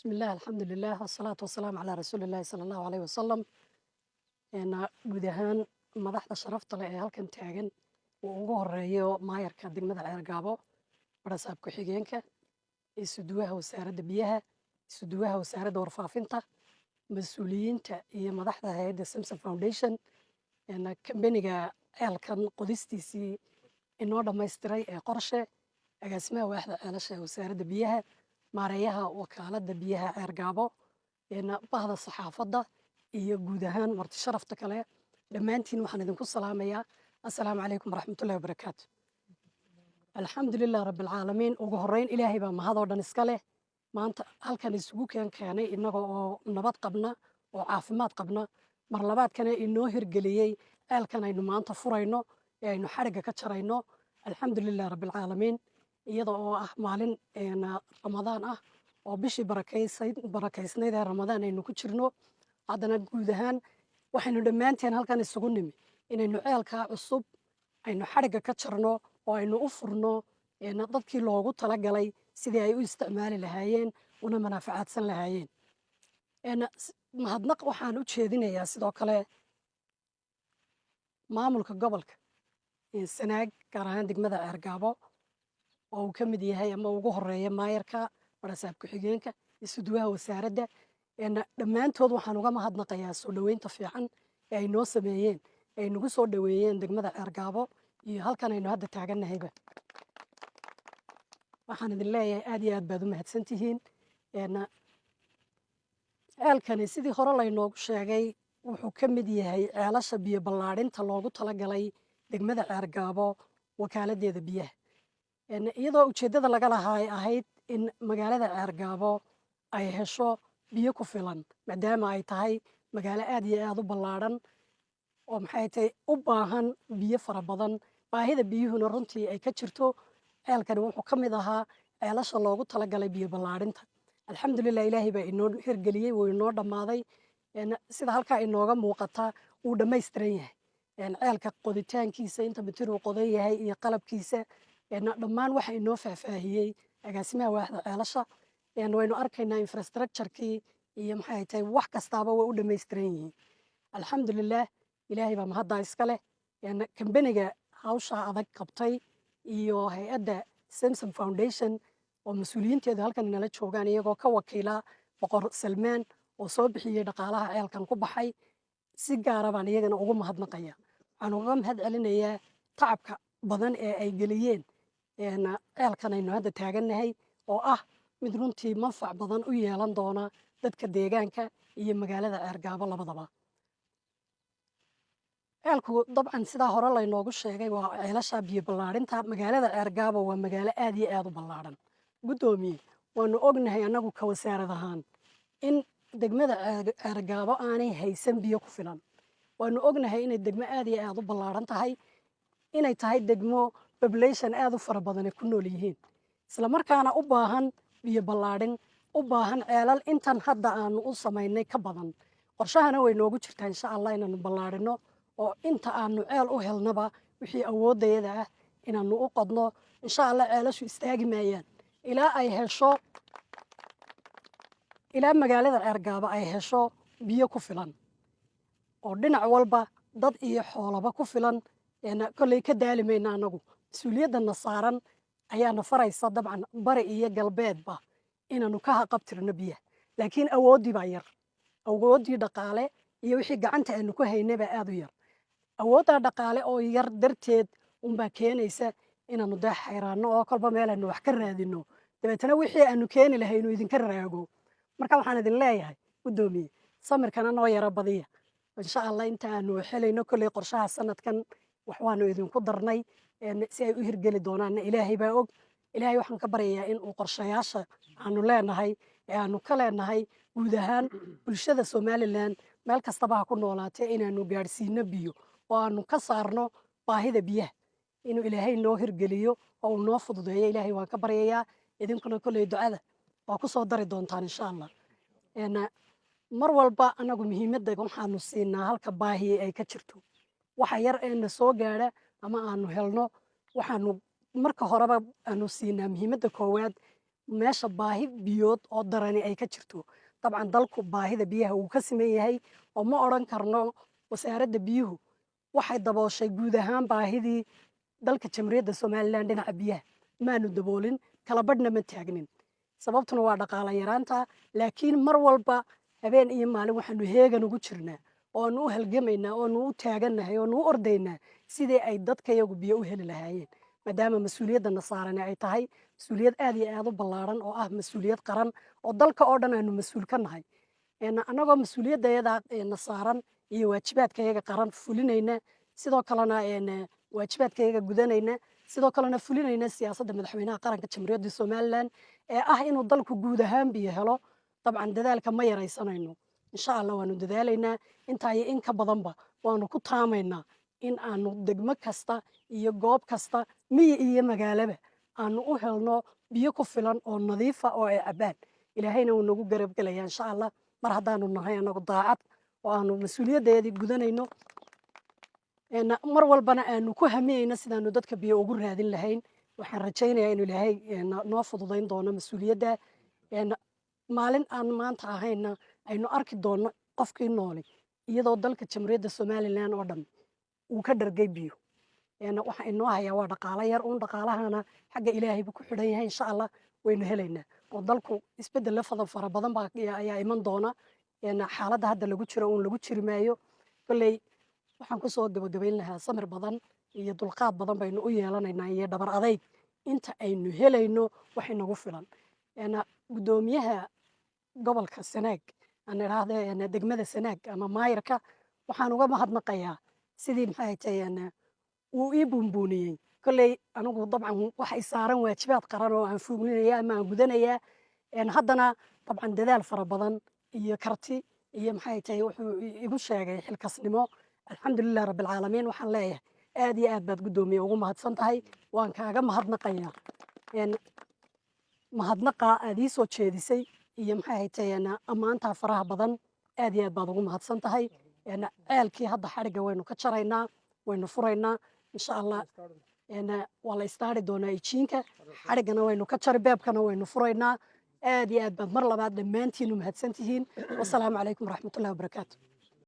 بسم الله الحمد لله والصلاة والسلام على رسول الله صلى الله عليه وسلم guud ahaan madaxda sharafta leh ee halkan taagan uu ugu horeeyo maayarka degmada Ceergaabo barasaab ku-xigeenka isuduwaha wasaaradda biyaha isuduwaha wasaaradda warfaafinta mas-uuliyiinta iyo madaxda hay'adda Samsom Foundation kambaniga ceelkan qodistiisii inoo dhammaystiray ee qorshe agaasimaha waaxda ceelasha ee wasaaradda biyaha maareeyaha wakaaladda biyaha Ceergaabo bahda saxaafadda iyo guud ahaan marti sharafta kale dhammaantiin waxaan idinku salaamayaa assalaamu calaykum waraxmatullahi wabarakaatu alxamdulilah rabbilcaalamiin ugu horreyn ilaahay baa mahadoo dhan iska leh maanta halkan isugu keenay innaga oo nabad qabna oo caafimaad qabna mar labaadkana inoo hirgeliyey ceelkan aynu maanta furayno ee aynu xadhigga ka jarayno alxamdulilah rabbilcaalamiin iyada oo ah maalin ramadaan ah oo bishii barakaysnayd ee ramadaan aynu ku jirno haddana guud ahaan waxaynu dhammaanteen halkan isugu nimi inaynu ceelkaa cusub aynu xadhigga ka jarno oo aynu u furno dadkii loogu talagalay sidii ay u isticmaali lahaayeen una manaafacaadsan lahaayeen mahadnaq waxaan u jeedinayaa sidoo kale maamulka gobolka sanaag gaar ahaan degmada Ceergaabo oo uu ka mid yahay ama ugu horeeya maayarka barasaab ku-xigeenka isuduwaha wasaaradda dhammaantood waxaan uga mahadnaqayaa soo dhoweynta fiican ee ay noo sameeyeen ee ay nagu soo dhoweeyeen degmada Ceergaabo iyo halkan aynu hadda taagannahayba waxaan idin leeyahay aad iyo aad baad u mahadsantihiin ceelkani sidii hore laynoogu sheegay wuxuu ka mid yahay ceelasha biyo ballaadhinta loogu talagalay degmada Ceergaabo wakaaladdeeda biyaha iyadoo ujeeddada laga lahaa ay ahayd in magaalada Ceergaabo ay hesho biyo ku filan maadaama ay tahay magaalo aad iyo aad u ballaadhan oo maxay tahay u baahan biyo fara badan baahida biyuhuna runtii ay ka jirto ceelkani wuxuu ka mid ahaa ceelasha loogu talagalay biyo ballaadhinta alxamdulilah ilaahay baa inoo hirgeliyey wuu inoo dhammaaday sida halkaa inooga muuqata wuu dhammaystiran yahay ceelka qoditaankiisa inta mitir uu qodan yahay iyo qalabkiisa dhammaan waxa inoo faahfaahiyey agaasimaha waaxda ceelasha waynu arkaynaa infrastructurekii iyo maxay tahay wax kastaaba way u dhammaystiran yihiin alxamdulilah ilaahay baa mahaddaa iska leh kambaniga hawshaa adag qabtay iyo hay-adda Samsom Foundation oo mas-uuliyiinteedu halkan inala joogaan iyagoo ka wakiila boqor Salmaan oo soo bixiyey dhaqaalaha ceelkan ku baxay si gaara baan iyagana ugu mahadnaqaya waxaan uga mahad celinayaa tacabka badan ee ay geliyeen ceelkan aynu hadda taagannahay oo ah mid runtii manfac badan u yeelan doona dadka deegaanka iyo magaalada Ceergaabo labadaba ceelku dabcan sidaa hore laynoogu sheegay waa ceelasha biyo ballaadhinta magaalada Ceergaabo waa magaalo aad iyo aad u ballaadhan guddoomiye waanu ognahay annagu ka wasaarad ahaan in degmada Ceergaabo aanay haysan biyo ku filan waanu ognahay inay degmo aad iyo aad u ballaadhan tahay inay tahay degmo population aad u fara badan ay ku nool yihiin isla markaana u baahan biyo ballaadhin u baahan ceelal intan hadda aanu u samaynay ka badan qorshahana way noogu jirtaa insha allah inaanu ballaadhino oo inta aanu ceel u helnaba wixii awooddayada ah inaanu u qodno insha allah ceelashu istaagi maayaan ilaa magaalada Ceergaabo ay hesho biyo ku filan oo dhinac walba dad iyo xoolaba ku filan kolley ka daali mayna annagu mas-uuliyaddanna saaran ayaana faraysa dabcan bari iyo galbeedba inaanu ka haqabtirno biyaha laakiin awooddii baa yar awooddii dhaqaale iyo wixii gacanta aanu ku haynay baa aad u yar awooddaa dhaqaale oo yar darteed unbaa keenaysa inaanu dee xayraanno oo kolba meel aanu wax ka raadinno dabeetana wixii aanu keeni lahaynu idinka raago marka waxaan idin leeyahay guddoomiye samirkana noo yara badiya insha allah inta aanu helayno kolley qorshaha sanadkan wax waanu idinku darnay si ay u hirgeli doonaanna ilaahay baa og ilaahay waxaan ka baryayaa in uu qorshayaasha aanu leenahay ee aanu ka leenahay guud ahaan bulshada Somaliland meel kastaba ha ku noolaatee inaanu gaadhsiino biyo oo aanu ka saarno baahida biyaha inuu ilaahay noo hirgeliyo oo uu noo fududeeyo ilaahay waan ka baryayaa idinkuna kolley ducada waa ku soo dari doontaan insha allah mar walba anagu muhiimadda waxaanu siinaa halka baahiye ay ka jirto waxa yar ee na soo gaadha ama aanu helno waxaanu marka horeba aanu siinaa muhiimadda koowaad meesha baahi biyood oo darani ay ka jirto. Dabcan dalku baahida biyaha wuu ka siman yahay oo ma odhan karno wasaaradda biyuhu waxay dabooshay guud ahaan baahidii dalka Jamhuuriyadda Somaliland dhinaca biyaha. Maanu daboolin, kala badhna ma taagnin. Sababtuna waa dhaqaale yaraanta, laakiin mar walba habeen iyo maalin waxaanu heegan ugu jirnaa oo aanu u halgamaynaa oo aanu u taagannahay oo aanu u ordaynaa sidii ay dadkayagu biyo u heli lahaayeen. Maadaama mas'uuliyadana saarani ay tahay mas'uuliyad aad iyo aad u ballaaran oo ah mas'uuliyad qaran oo dalka oo dhan aanu mas'uul ka nahay. Annagoo mas'uuliyadayada na saaran iyo waajibaadkayaga qaran fulinayna, sidoo kalena waajibaadkayaga gudanayna, sidoo kalena fulinayna siyaasadda madaxweynaha qaranka Jamhuuriyadda Somaliland ee ah inuu dalku guud ahaan biyo helo. Dabcan dadaalka ma yaraysanayno. Insha Allah waanu dadaalaynaa intaa iyo in ka badanba waanu ku taamaynaa in aanu degmo kasta iyo goob kasta miyi iyo magaalaba aanu u helno biyo ku filan oo nadiif ah oo ay cabbaan. Ilaahayna wuu nagu garab gelayaa insha Allah mar haddaanu nahay annagu daacad oo aanu mas'uuliyaddeedii gudanayno. Mar walbana aanu ku hamiyeyno sidaanu dadka biyo ugu raadin lahayn. Waxaan rajaynayaa inuu Ilaahay noo fududayn doono mas'uuliyadda. Maalin aan maanta ahayna aynu arki doonno qofkii nooli iyadoo dalka Jamhuuriyadda Somaliland oo dhan uu ka dhargay biyo. Waxa inoo hayaa waa dhaqaale yar uun, dhaqaalahana xagga Ilaahay buu ku xidhan yahay. Insha Allah waynu helaynaa oo dalku isbeddel fara badan ayaa iman doona. Xaaladda hadda lagu jiro uun lagu jiri maayo. Kolley waxaan ku soo gabagabayn lahaa samir badan iyo dulqaad badan baynu u yeelanaynaa iyo dhabar adayg inta aynu helayno wax inagu filan. Guddoomiyaha gobolka Sanaag aan idhaahdo degmada Sanaag ama maayarka waxaan uga mahadnaqayaa sidii maxay tahay uu ii buunbuuniyey. Kolley anigu dabcan waxa i saaran waajibaad qaran oo aan fulinaya ama aan gudanayaa. Haddana dabcan dadaal fara badan iyo karti iyo maxay tahay wuxuu igu sheegay xilkasnimo. Alxamdulillaah rabbil caalamiin waxaan leeyahay aad iyo aad baad guddoomiye ugu mahadsan tahay. Waan kaaga mahadnaqayaa mahadnaqa aad ii soo jeedisay iyo maxay tahay ammaantaa faraha badan aad iyo aad baad ugu mahadsan tahay. Ceelkii hadda xadhigga waynu ka jaraynaa, waynu furaynaa insha Allah. Waa la istaari doonaa ijiinka, xadhiggana waynu ka jari, beebkana waynu furaynaa. aad iyo aad baad mar labaad dhammaantiin u mahadsan tihiin. Wassalaamu calaykum waraxmatullaahi wabarakaatu.